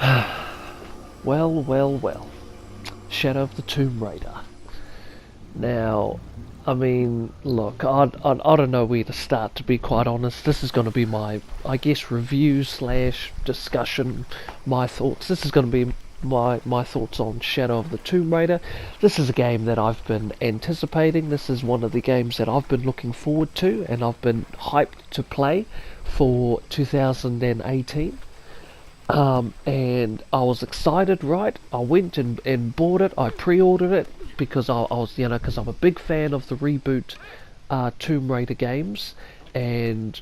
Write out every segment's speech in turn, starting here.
Well, well, well. Shadow of the Tomb Raider. Now, I mean, look, I don't know where to start, to be quite honest. This is going to be my, I guess, review slash discussion, my thoughts. This is going to be my thoughts on Shadow of the Tomb Raider. This is a game that I've been anticipating. This is one of the games that I've been looking forward to and I've been hyped to play for 2018. And I was excited, right? I went and bought it. I pre-ordered it because I was, because I'm a big fan of the reboot Tomb Raider games. And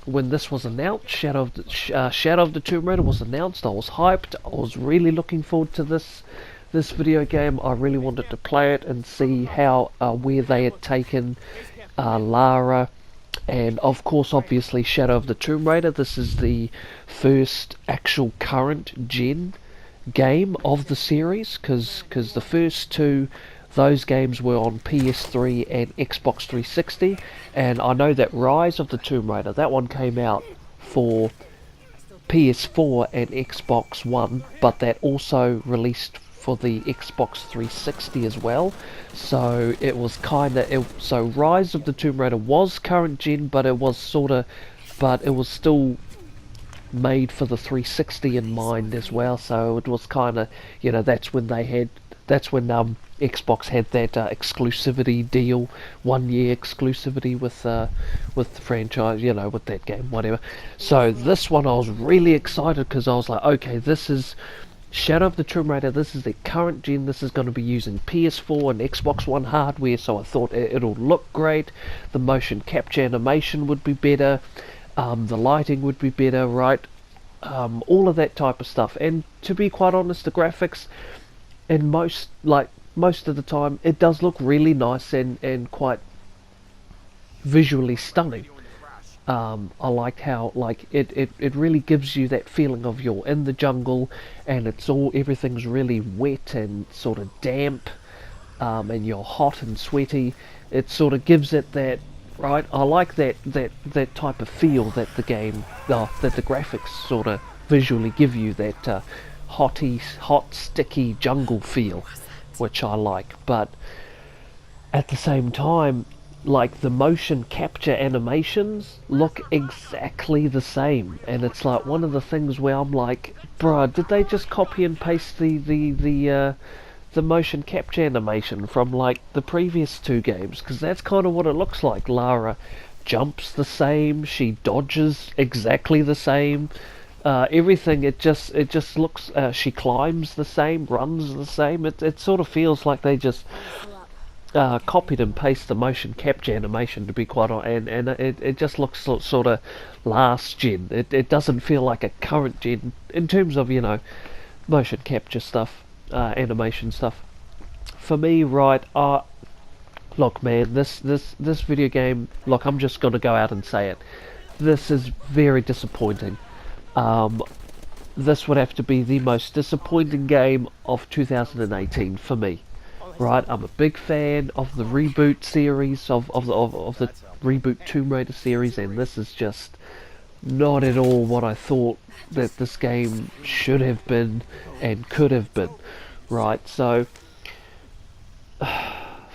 when this was announced, Shadow of the Tomb Raider was announced, I was hyped. I was really looking forward to this video game. I really wanted to play it and see how where they had taken Lara, and of course, obviously, Shadow of the Tomb Raider. This is the first actual current gen game of the series, because the first two, those games were on PS3 and Xbox 360, and I know that Rise of the Tomb Raider, that one came out for PS4 and Xbox One, but that also released for the Xbox 360 as well. So it was so Rise of the Tomb Raider was current gen, but it was still made for the 360 in mind as well. So it was kind of, that's when Xbox had that exclusivity deal, 1 year exclusivity with the franchise, with that game, whatever. So this one I was really excited because I was like, okay, this is Shadow of the Tomb Raider. This is the current gen. This is going to be using PS4 and Xbox One hardware, so I thought it'll look great. The motion capture animation would be better. The lighting would be better, right? All of that type of stuff. And to be quite honest, the graphics, and most of the time, it does look really nice and quite visually stunning. I like how it really gives you that feeling of you're in the jungle and everything's really wet and sort of damp, and you're hot and sweaty. It sort of gives it that, right. I like that type of feel that the game, that the graphics sort of visually give you, that hot sticky jungle feel, which I like. But at the same time, like, the motion capture animations look exactly the same, and it's like one of the things where I'm like, bruh, did they just copy and paste the motion capture animation from like the previous two games? Because that's kind of what it looks like. Lara jumps the same, she dodges exactly the same, everything, it just looks, she climbs the same, runs the same. It sort of feels like they just copied and pasted the motion capture animation, to be quite honest, and it just looks sort of last gen. It doesn't feel like a current gen in terms of motion capture stuff, animation stuff. For me, right, look, man, this video game, look, I'm just gonna go out and say it. This is very disappointing. This would have to be the most disappointing game of 2018 for me. Right, I'm a big fan of the reboot series, of the reboot Tomb Raider series, and this is just not at all what I thought that this game should have been and could have been. Right, so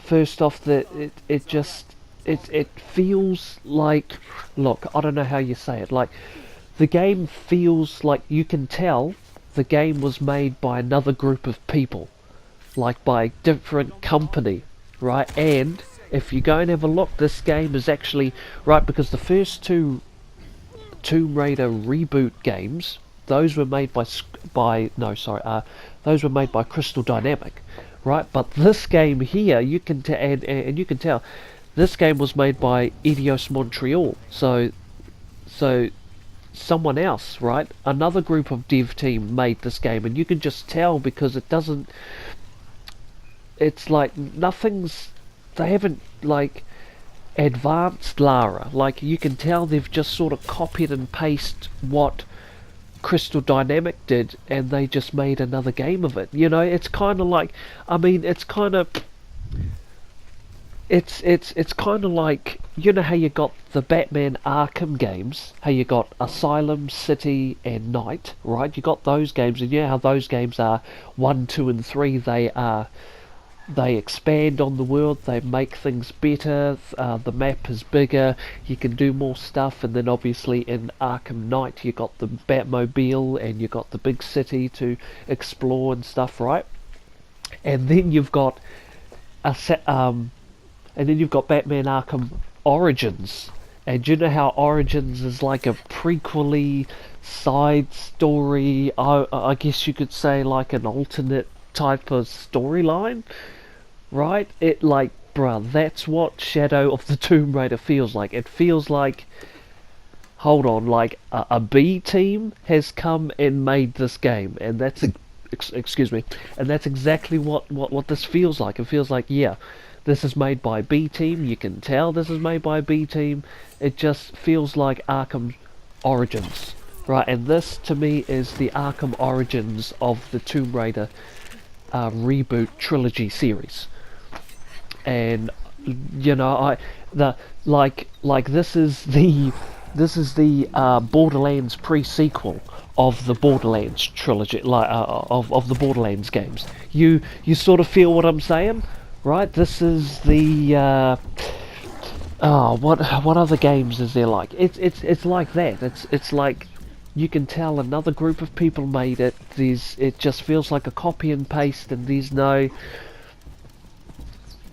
first off, it feels like, look, I don't know how you say it, like, the game feels like you can tell the game was made by another group of people, like by a different company, right? And if you go and have a look, this game is actually, right, because the first two Tomb Raider reboot games, those were made those were made by Crystal Dynamic, right? But this game here, you can and you can tell, this game was made by Eidos Montreal, so someone else, right? Another group of dev team made this game, and you can just tell because it doesn't. It's like they haven't like advanced Lara. Like, you can tell they've just sort of copied and pasted what Crystal Dynamic did, and they just made another game of it. It's kind of like, I mean, it's kind of like you know how you got the Batman Arkham games, how you got Asylum, City, and Night, right? You got those games, and you know how those games are 1, 2, and 3. They expand on the world, they make things better, the map is bigger, you can do more stuff, and then obviously in Arkham Knight you got the Batmobile and you got the big city to explore and stuff, right? And then you've got and then you've got Batman Arkham Origins. And you know how Origins is like a prequely side story, I guess you could say like an alternate type of storyline, right? It like, bruh, that's what Shadow of the Tomb Raider feels like. It feels like, hold on, like a B team has come and made this game, and that's excuse me, and that's exactly what this feels like. It feels like, yeah, this is made by B team. You can tell this is made by B team. It just feels like Arkham Origins, right? And this to me is the Arkham Origins of the Tomb Raider reboot trilogy series. And you know, this is the Borderlands pre-sequel of the Borderlands trilogy, of the Borderlands games. You sort of feel what I'm saying, right? This is the what other games is there like? It's like that. It's like you can tell another group of people made it. It just feels like a copy and paste, and there's no,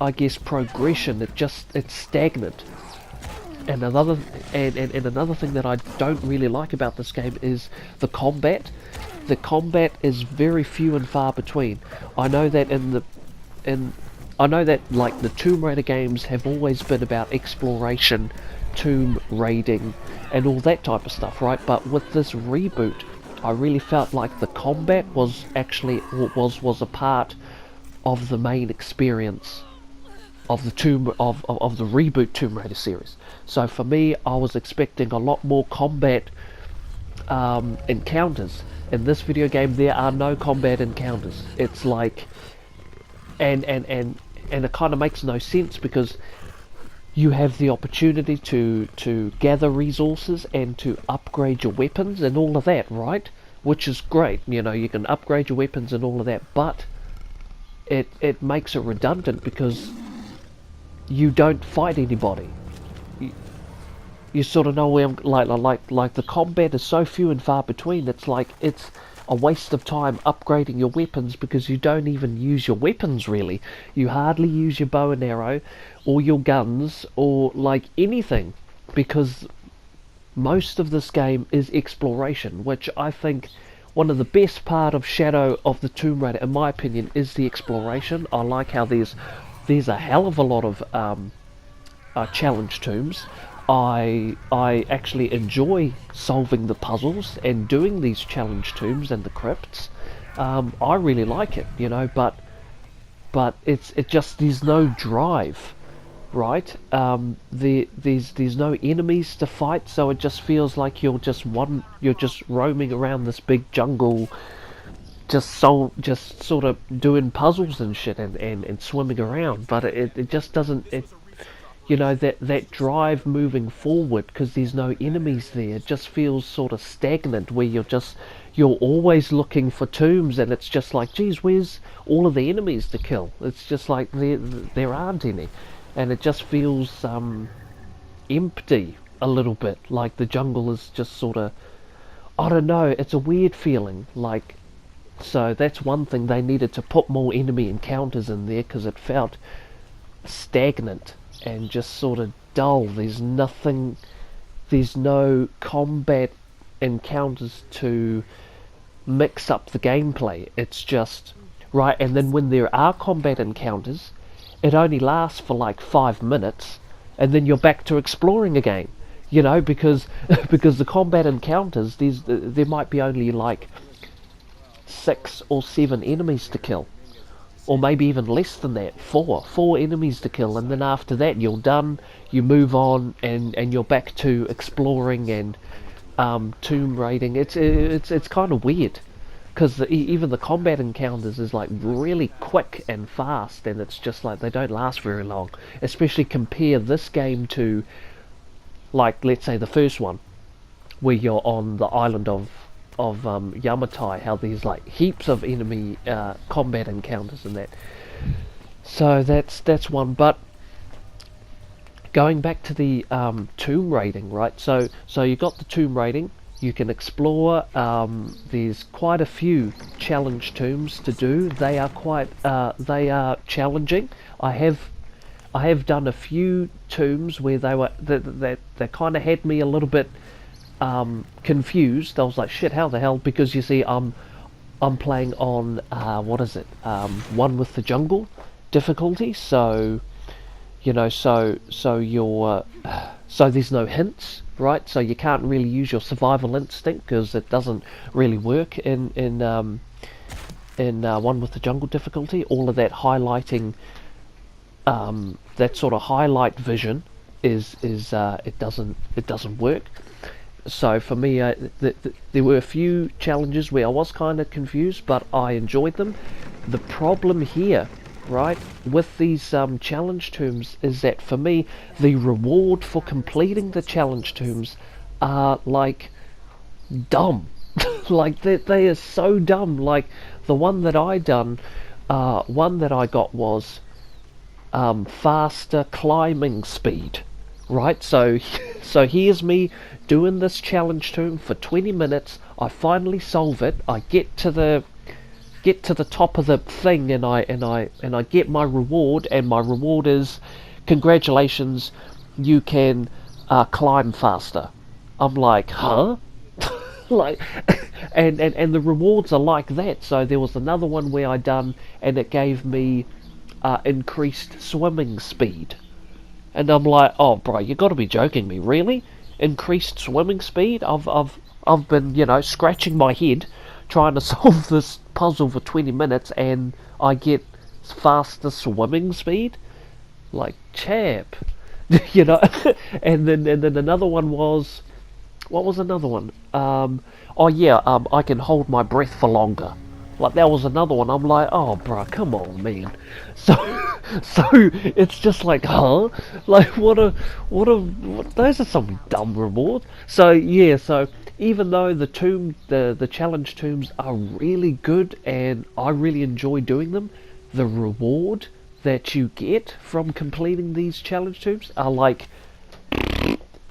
I guess, progression. It's stagnant. And another thing that I don't really like about this game is the combat. The combat is very few and far between. I know that like the Tomb Raider games have always been about exploration, tomb raiding, and all that type of stuff, right? But with this reboot, I really felt like the combat was actually was a part of the main experience of the reboot Tomb Raider series. So for me, I was expecting a lot more combat encounters. In this video game, there are no combat encounters. It's like, and it kind of makes no sense, because you have the opportunity to gather resources and to upgrade your weapons and all of that, right? Which is great. You know, you can upgrade your weapons and all of that, but it makes it redundant, because you don't fight anybody. You sort of know where I'm, like the combat is so few and far between. It's like it's a waste of time upgrading your weapons, because you don't even use your weapons really. You hardly use your bow and arrow or your guns or like anything, because most of this game is exploration, which I think one of the best part of Shadow of the Tomb Raider, in my opinion, is the exploration. I like how there's a hell of a lot of challenge tombs. I actually enjoy solving the puzzles and doing these challenge tombs and the crypts. I really like it, you know, but it just, there's no drive, right? There's no enemies to fight, so it just feels like you're just roaming around this big jungle, just sort of doing puzzles and shit and swimming around. But it just doesn't, you know, that drive moving forward, because there's no enemies there. It just feels sort of stagnant, where you're always looking for tombs, and it's just like, geez, where's all of the enemies to kill? It's just like there aren't any, and it just feels empty a little bit. Like the jungle is just sort of, I don't know, it's a weird feeling. Like, so that's one thing, they needed to put more enemy encounters in there, because it felt stagnant and just sort of dull. There's nothing, there's no combat encounters to mix up the gameplay. It's just, right, and then when there are combat encounters, it only lasts for like 5 minutes, and then you're back to exploring again, you know, because the combat encounters, there might be only like 6 or 7 enemies to kill, or maybe even less than that, four enemies to kill, and then after that you're done, you move on, and you're back to exploring and tomb raiding. It's kind of weird, because even the combat encounters is like really quick and fast, and it's just like they don't last very long. Especially compare this game to, like, let's say the first one, where you're on the island of Yamatai, how there's like heaps of enemy combat encounters and that. So that's one. But going back to the tomb raiding, right? So you got the tomb raiding. You can explore. There's quite a few challenge tombs to do. They are challenging. I have done a few tombs where they kind of had me a little bit confused. I was like, shit, how the hell? Because you see, I'm playing on what is it? One with the jungle difficulty. So so there's no hints, right? So you can't really use your survival instinct because it doesn't really work in one with the jungle difficulty. All of that highlighting, that sort of highlight vision is it doesn't work. So for me, there were a few challenges where I was kind of confused, but I enjoyed them. The problem here, right, with these challenge tombs is that for me, the reward for completing the challenge tombs are like dumb. Like they are so dumb. Like the one that I got was faster climbing speed, right? So here's me doing this challenge tomb for 20 minutes. I finally solve it. I get to the top of the thing, and I get my reward, and my reward is, congratulations, you can climb faster. I'm like, huh? Like, and the rewards are like that. So there was another one where I done, and it gave me increased swimming speed, and I'm like, oh bro, you got to be joking me, really? Increased swimming speed? I've been scratching my head trying to solve this puzzle for 20 minutes, and I get faster swimming speed? Like, chap. And then another one was, what was another one? I can hold my breath for longer. Like, that was another one. I'm like, oh bruh, come on, man. So it's just like, huh? Like, what those are some dumb rewards. So yeah, so even though the challenge tombs are really good and I really enjoy doing them, the reward that you get from completing these challenge tombs are like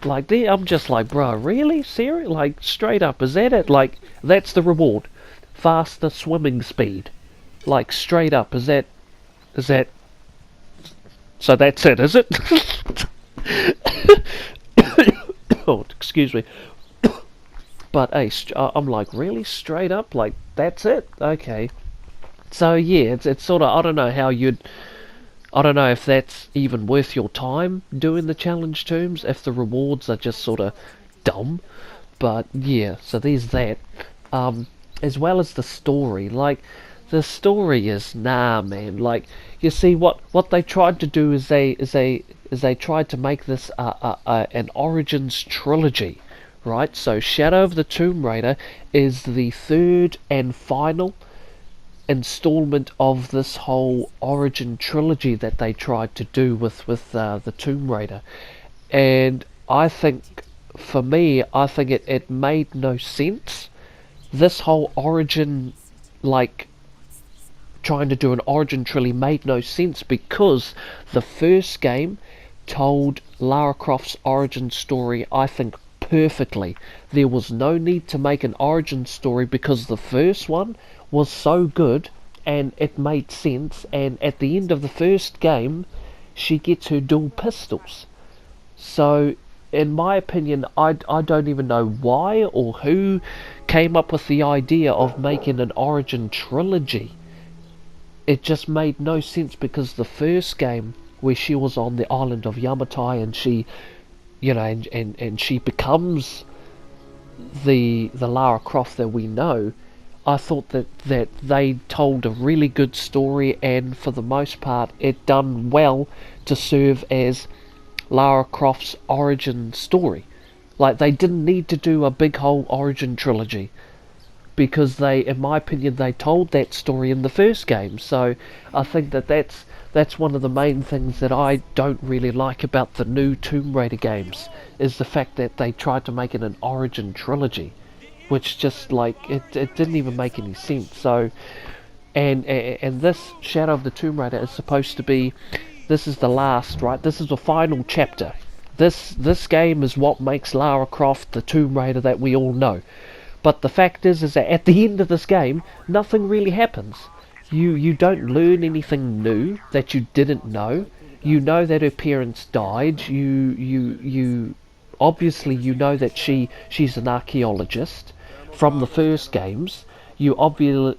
I'm just like, bro, really? Serious? Like, straight up, is that it? Like, that's the reward. Faster swimming speed. Like, straight up, is that so that's it, is it? Oh, excuse me. But hey, I'm like, really? Straight up? Like, that's it? Okay. So yeah, it's sort of, I don't know if that's even worth your time doing the challenge tombs, if the rewards are just sort of dumb. But yeah, so there's that. As well as the story. Like, the story is, nah, man. Like, you see, what they tried to do is they tried to make this an Origins trilogy, right? So Shadow of the Tomb Raider is the third and final installment of this whole Origin trilogy that they tried to do with the Tomb Raider. And I think, for me, it made no sense. This whole Origin, like, trying to do an Origin trilogy made no sense, because the first game told Lara Croft's origin story, I think, perfectly. There was no need to make an origin story because the first one was so good and it made sense, and at the end of the first game she gets her dual pistols. So in my opinion, I don't even know why or who came up with the idea of making an Origin trilogy. It just made no sense, because the first game, where she was on the island of Yamatai and she, and she becomes the Lara Croft that we know, I thought that they told a really good story, and for the most part it done well to serve as Lara Croft's origin story. Like, they didn't need to do a big whole Origin trilogy, because they, in my opinion, they told that story in the first game. So I think that's one of the main things that I don't really like about the new Tomb Raider games, is the fact that they tried to make it an origin trilogy, which just like it didn't even make any sense. So and this Shadow of the Tomb Raider is supposed to be, this is the last, right? This is the final chapter. This game is what makes Lara Croft the Tomb Raider that we all know. But the fact is that at the end of this game, nothing really happens. You don't learn anything new that you didn't know. You know that her parents died. You obviously you know that she's an archaeologist from the first games. You obviously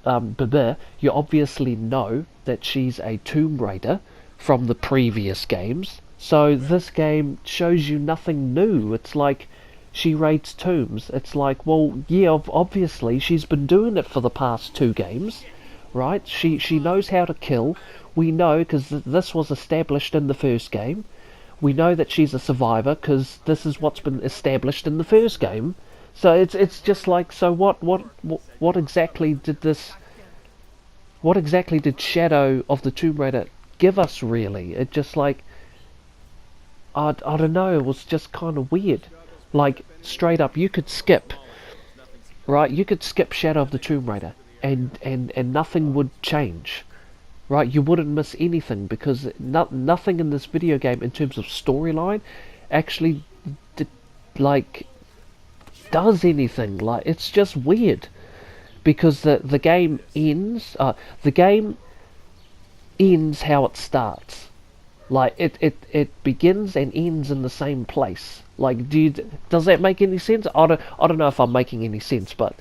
know that she's a Tomb Raider from the previous games. So this game shows you nothing new. It's like she raids tombs. It's like, well, yeah, obviously she's been doing it for the past 2 games, right? She knows how to kill. We know because this was established in the first game. We know that she's a survivor because this is what's been established in the first game. So it's just like, so what exactly did this? What exactly did Shadow of the Tomb Raider give us, really? It just like, I don't know, it was just kind of weird. Like, straight up, you could skip, right? You could skip Shadow of the Tomb Raider, and nothing would change, right? You wouldn't miss anything, because nothing in this video game, in terms of storyline, actually, does anything. Like, it's just weird, because the game ends, how it starts. Like, it begins and ends in the same place. Like, does that make any sense? I don't know if I'm making any sense, but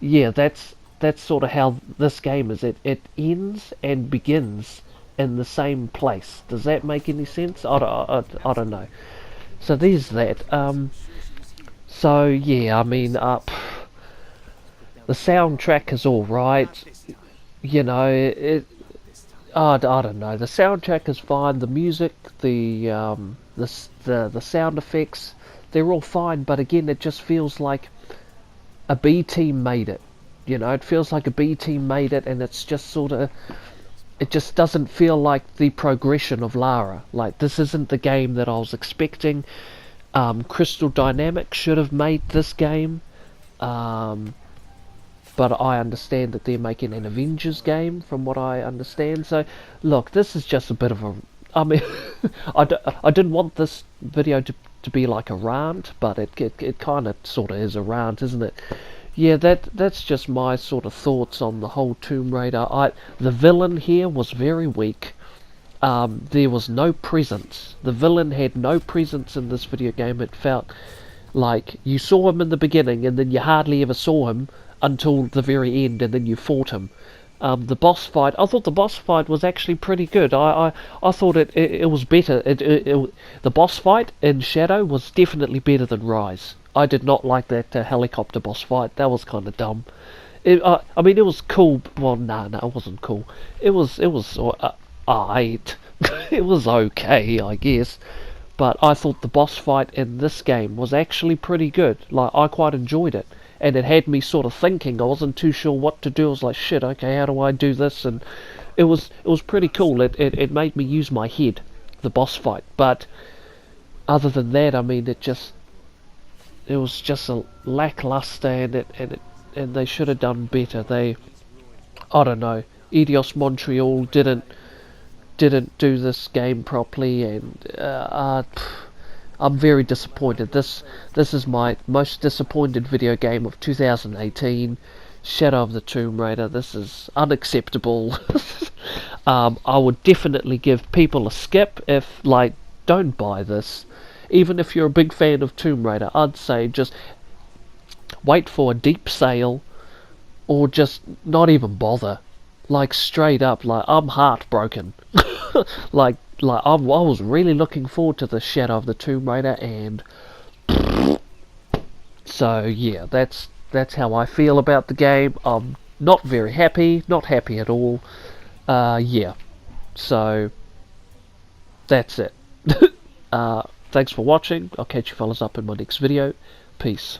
yeah, that's sort of how this game is. It ends and begins in the same place. Does that make any sense? I don't know. So there's that. So yeah, I mean, the soundtrack is all right. You know, I don't know. The soundtrack is fine. The music, the sound effects, they're all fine. But again, it just feels like a B team made it. You know, it feels like a B team made it, and it's just sort of, it just doesn't feel like the progression of Lara. Like, this isn't the game that I was expecting. Crystal Dynamics should have made this game. But I understand that they're making an Avengers game, from what I understand. So, look, this is just a bit of a... I mean, I didn't want this video to be like a rant, but it kind of sort of is a rant, isn't it? Yeah, that's just my sort of thoughts on the whole Tomb Raider. The villain here was very weak. There was no presence. The villain had no presence in this video game. It felt like you saw him in the beginning, and then you hardly ever saw him until the very end, and then you fought him. The boss fight, I thought the boss fight was actually pretty good. I thought it was better. The boss fight in Shadow was definitely better than Rise. I did not like that helicopter boss fight. That was kind of dumb. I mean, it was cool. Well, no, it wasn't cool. It was alright. It was okay, I guess. But I thought the boss fight in this game was actually pretty good. Like, I quite enjoyed it. And it had me sort of thinking. I wasn't too sure what to do. I was like, shit, okay, how do I do this? And it was pretty cool. It made me use my head, the boss fight. But other than that, I mean, it was just a lackluster, and they should have done better. I don't know, Eidos Montreal didn't do this game properly, and I'm very disappointed. This is my most disappointed video game of 2018. Shadow of the Tomb Raider. This is unacceptable. I would definitely give people a skip if, like, don't buy this. Even if you're a big fan of Tomb Raider, I'd say just wait for a deep sale, or just not even bother. Like, straight up, like, I'm heartbroken. like I was really looking forward to the Shadow of the Tomb Raider, and so yeah, that's how I feel about the game. I'm not very happy, not happy at all. Yeah, so that's it. Thanks for watching. I'll catch you fellas up in my next video. Peace.